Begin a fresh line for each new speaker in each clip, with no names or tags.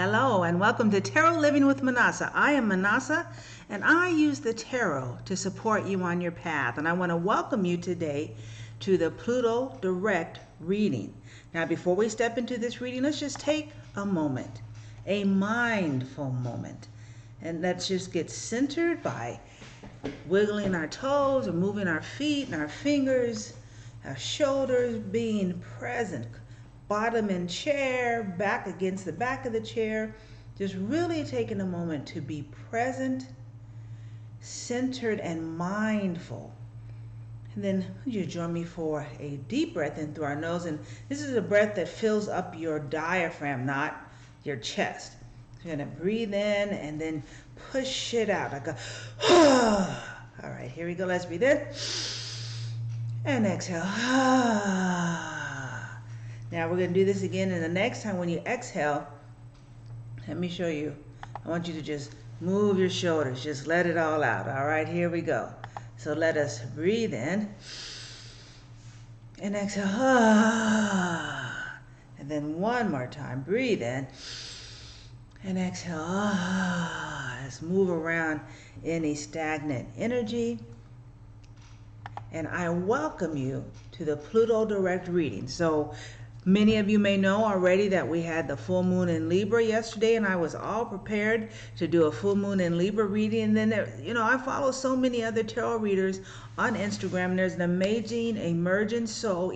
Hello and welcome to Tarot Living with Minnassa. I am Minnassa and I use the tarot to support you on your path. And I want to welcome you today to the Pluto Direct Reading. Now before we step into this reading, let's just take a moment, a mindful moment. And let's just get centered by wiggling our toes or moving our feet and our fingers, our shoulders, being present. Bottom in chair, back against the back of the chair. Just really taking a moment to be present, centered, and mindful. And then you join me for a deep breath in through our nose. And this is a breath that fills up your diaphragm, not your chest. So you're going to breathe in and then push it out. Like all right, here we go. Let's breathe in. And exhale. Now we're going to do this again, and the next time when you exhale, let me show you. I want you to just move your shoulders. Just let it all out. All right, here we go. So let us breathe in and exhale. And then one more time. Breathe in and exhale. Let's move around any stagnant energy. And I welcome you to the Pluto Direct Reading. So many of you may know already that we had the full moon in Libra yesterday, and I was all prepared to do a full moon in Libra reading. And then, I follow so many other tarot readers on Instagram. There's an amazing emerging soul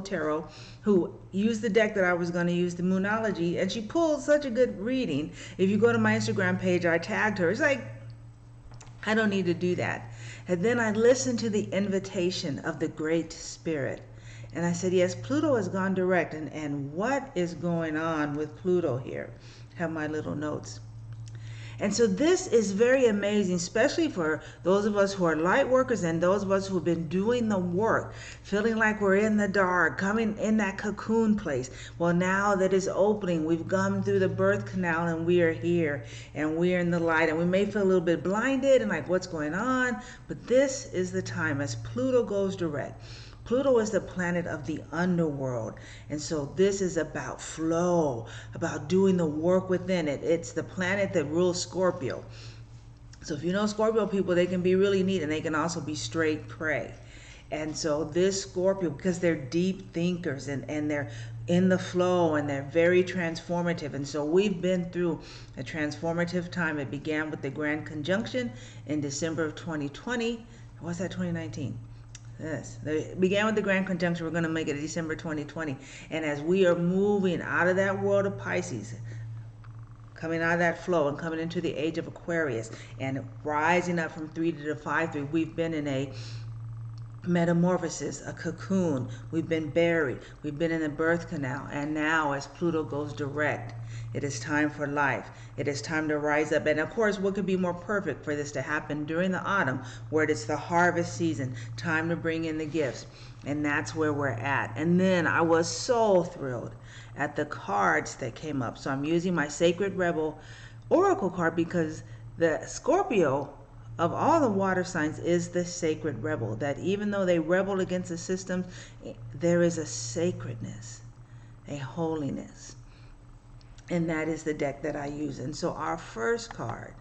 tarot who used the deck that I was going to use, the Moonology, and she pulled such a good reading. If you go to my Instagram page, I tagged her. It's like, I don't need to do that. And then I listened to the invitation of the Great Spirit. And I said, yes, Pluto has gone direct. And what is going on with Pluto here? I have my little notes. And so this is very amazing, especially for those of us who are light workers and those of us who have been doing the work, feeling like we're in the dark, coming in that cocoon place. Well, now that it's opening, we've gone through the birth canal and we are here and we're in the light, and we may feel a little bit blinded and like what's going on, but this is the time as Pluto goes direct. Pluto is the planet of the underworld, and so this is about flow, about doing the work within it. It's the planet that rules Scorpio. So if you know Scorpio people, they can be really neat, and they can also be straight prey. And so this Scorpio, because they're deep thinkers and they're in the flow and they're very transformative. And so we've been through a transformative time. It began with the Grand Conjunction in December of 2020. What's that, 2019? Yes, it began with the Grand Conjunction. We're going to make it December 2020. And as we are moving out of that world of Pisces, coming out of that flow and coming into the age of Aquarius and rising up from 3 to the 5-3, we've been in a metamorphosis, a cocoon. We've been buried. We've been in the birth canal. And now as Pluto goes direct, it is time for life. It is time to rise up. And of course, what could be more perfect for this to happen during the autumn, where it's the harvest season, time to bring in the gifts. And that's where we're at. And then I was so thrilled at the cards that came up. So I'm using my Sacred Rebel Oracle card because the Scorpio of all the water signs is the Sacred Rebel, that even though they rebel against the system, there is a sacredness, a holiness. And that is the deck that I use. And so our first card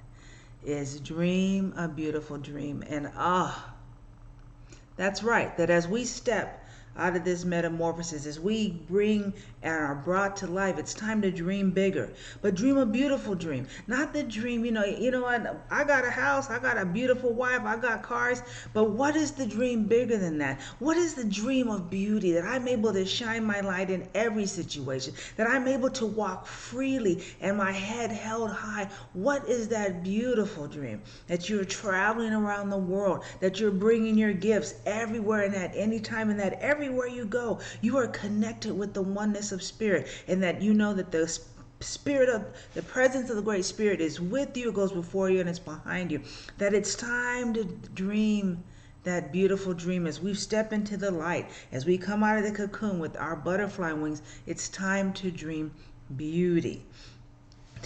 is Dream a Beautiful Dream. And that's right, that as we step out of this metamorphosis, as we bring and are brought to life, it's time to dream bigger. But dream a beautiful dream. Not the dream, I got a house, I got a beautiful wife, I got cars. But what is the dream bigger than that? What is the dream of beauty? That I'm able to shine my light in every situation. That I'm able to walk freely and my head held high. What is that beautiful dream? That you're traveling around the world. That you're bringing your gifts everywhere and at any time, and that everywhere you go, you are connected with the oneness of spirit, and that you know that the spirit of the presence of the Great Spirit is with you, goes before you, and it's behind you. That it's time to dream that beautiful dream as we step into the light, as we come out of the cocoon with our butterfly wings. It's time to dream beauty.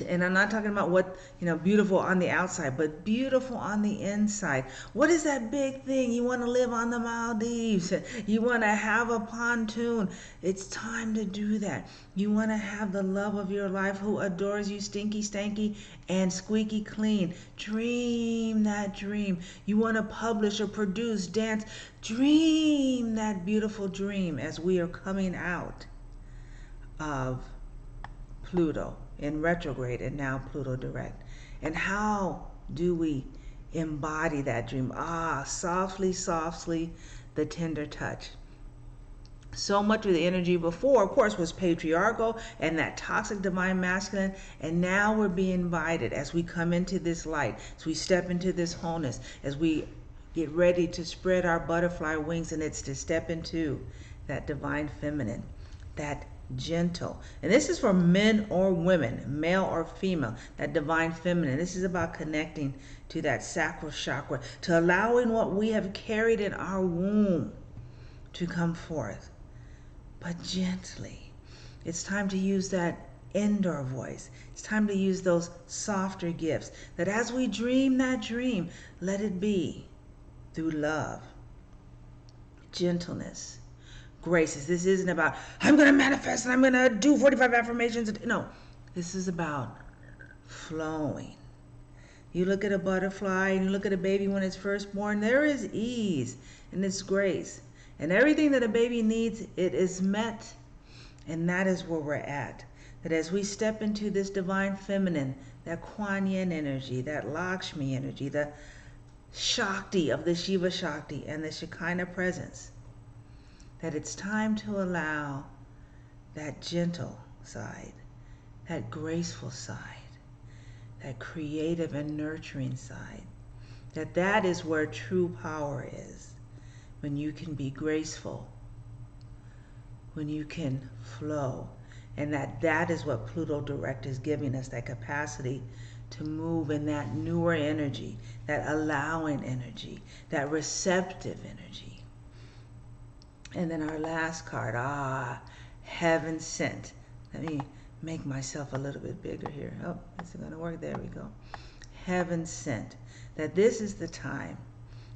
And I'm not talking about what, beautiful on the outside, but beautiful on the inside. What is that big thing? You want to live on the Maldives. You want to have a pontoon. It's time to do that. You want to have the love of your life who adores you stinky, stanky, and squeaky clean. Dream that dream. You want to publish or produce, dance. Dream that beautiful dream as we are coming out of Pluto in retrograde and now Pluto direct. And how do we embody that dream? Softly, softly, the tender touch. So much of the energy before, of course, was patriarchal and that toxic divine masculine. And now we're being invited as we come into this light, as we step into this wholeness, as we get ready to spread our butterfly wings, and it's to step into that divine feminine, that gentle. And this is for men or women, male or female, that divine feminine. This is about connecting to that sacral chakra, to allowing what we have carried in our womb to come forth, but gently. It's time to use that indoor voice. It's time to use those softer gifts, that as we dream that dream, let it be through love, gentleness, graces. This isn't about, I'm going to manifest and I'm going to do 45 affirmations. No, this is about flowing. You look at a butterfly and you look at a baby when it's first born, there is ease and it's grace. And everything that a baby needs, it is met. And that is where we're at. That as we step into this divine feminine, that Kuan Yin energy, that Lakshmi energy, the Shakti of the Shiva Shakti and the Shekinah presence, that it's time to allow that gentle side, that graceful side, that creative and nurturing side, that is where true power is. When you can be graceful, when you can flow, and that is what Pluto Direct is giving us, that capacity to move in that newer energy, that allowing energy, that receptive energy. And then our last card, heaven sent. Let me make myself a little bit bigger here. Oh, is it going to work? There we go. Heaven sent. That this is the time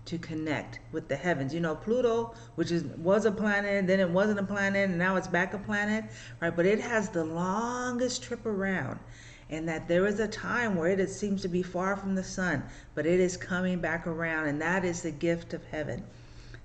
to connect with the heavens. Pluto, which was a planet, then it wasn't a planet, and now it's back a planet, right? But it has the longest trip around, and that there is a time where it seems to be far from the sun, but it is coming back around, and that is the gift of heaven.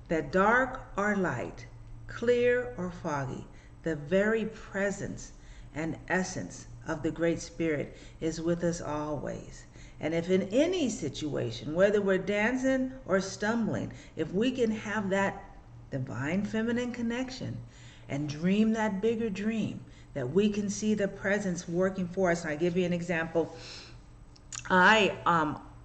That dark or light, clear or foggy, the very presence and essence of the Great Spirit is with us always. And if in any situation, whether we're dancing or stumbling, if we can have that divine feminine connection and dream that bigger dream, that we can see the presence working for us. And I give you an example. I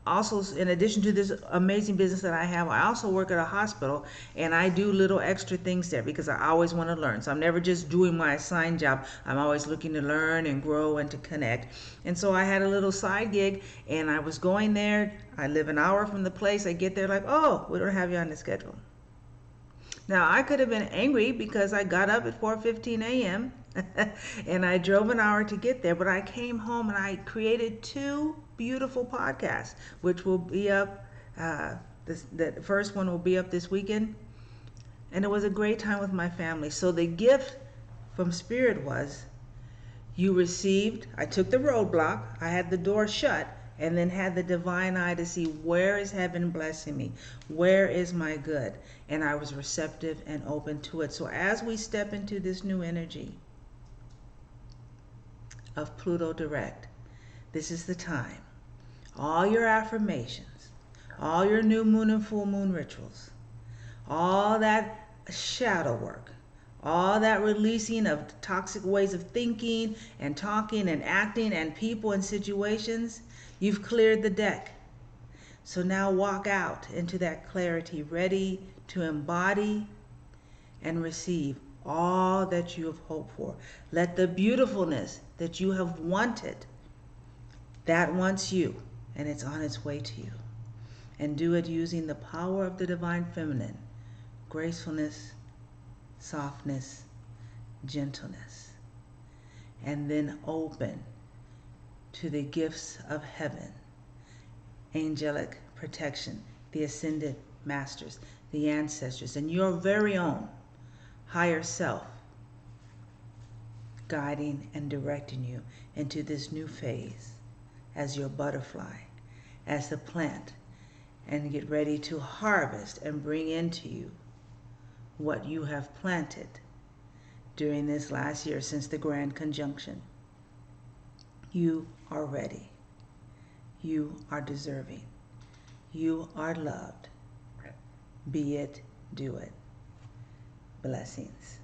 also, in addition to this amazing business that I have, I also work at a hospital, and I do little extra things there because I always want to learn. So I'm never just doing my assigned job. I'm always looking to learn and grow and to connect. And so I had a little side gig, and I was going there. I live an hour from the place. I get there like, oh, we don't have you on the schedule. Now, I could have been angry because I got up at 4:15 a.m. and I drove an hour to get there, but I came home and I created 2 beautiful podcasts, which will be up, the first one will be up this weekend. And it was a great time with my family. So the gift from Spirit was, you received, I took the roadblock, I had the door shut, and then had the divine eye to see, where is heaven blessing me? Where is my good? And I was receptive and open to it. So as we step into this new energy of Pluto Direct, this is the time. All your affirmations, all your new moon and full moon rituals, all that shadow work, all that releasing of toxic ways of thinking and talking and acting and people and situations, you've cleared the deck. So now walk out into that clarity, ready to embody and receive all that you have hoped for. Let the beautifulness that you have wanted, that wants you, and it's on its way to you. And do it using the power of the divine feminine, gracefulness, softness, gentleness. And then open to the gifts of heaven, angelic protection, the ascended masters, the ancestors, and your very own higher self guiding and directing you into this new phase as your butterfly, as the plant, and get ready to harvest and bring into you what you have planted during this last year since the grand conjunction. You are ready. You are deserving. You are loved. Be it, do it. Blessings.